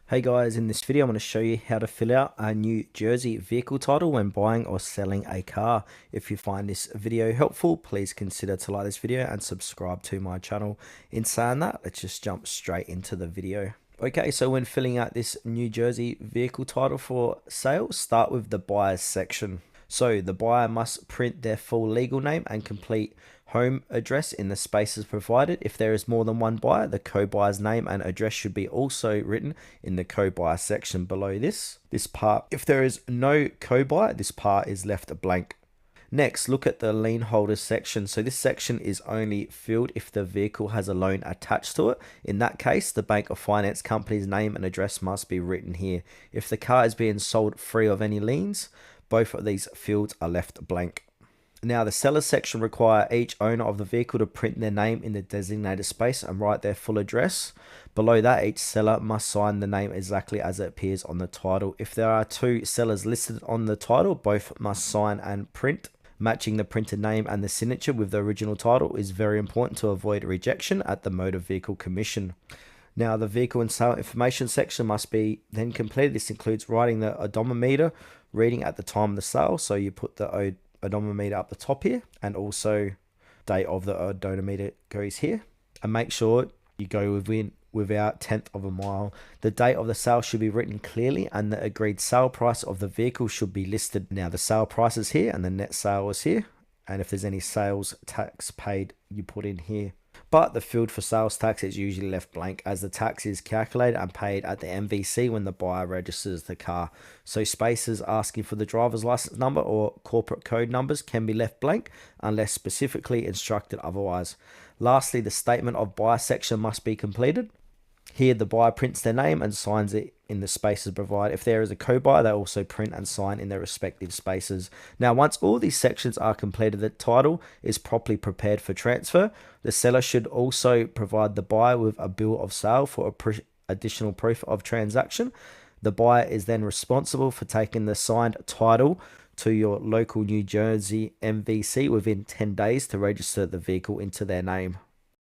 Hey guys, in this video I'm going to show you how to fill out a New Jersey vehicle title when buying or selling a car. If you find this video helpful, please consider to like this video and subscribe to my channel. In saying that, let's just jump straight into the video. Okay, so when filling out this New Jersey vehicle title for sale, start with the buyer's section. So the buyer must print their full legal name and complete home address in the spaces provided. If there is more than one buyer, the co-buyer's name and address should be also written in the co-buyer section below this part. If there is no co-buyer, this part is left blank. Next, look at the lien holders section. So this section is only filled if the vehicle has a loan attached to it. In that case, the bank or finance company's name and address must be written here. If the car is being sold free of any liens, both of these fields are left blank. Now, the seller section require each owner of the vehicle to print their name in the designated space and write their full address. Below that, each seller must sign the name exactly as it appears on the title. If there are two sellers listed on the title, both must sign and print. Matching the printed name and the signature with the original title is very important to avoid rejection at the Motor Vehicle Commission. Now, the vehicle and sale information section must be then completed. This includes writing the odometer reading at the time of the sale. So you put the odometer up the top here, and also date of the odometer goes here. And make sure you go without tenth of a mile. The date of the sale should be written clearly, and the agreed sale price of the vehicle should be listed. Now, the sale price is here and the net sale is here. And if there's any sales tax paid, you put in here. But the field for sales tax is usually left blank, as the tax is calculated and paid at the MVC when the buyer registers the car. So spaces asking for the driver's license number or corporate code numbers can be left blank unless specifically instructed otherwise. Lastly, the statement of buyer section must be completed. Here, the buyer prints their name and signs it in the spaces provided. If there is a co-buyer, they also print and sign in their respective spaces. Now, once all these sections are completed, the title is properly prepared for transfer. The seller should also provide the buyer with a bill of sale for additional proof of transaction. The buyer is then responsible for taking the signed title to your local New Jersey MVC within 10 days to register the vehicle into their name.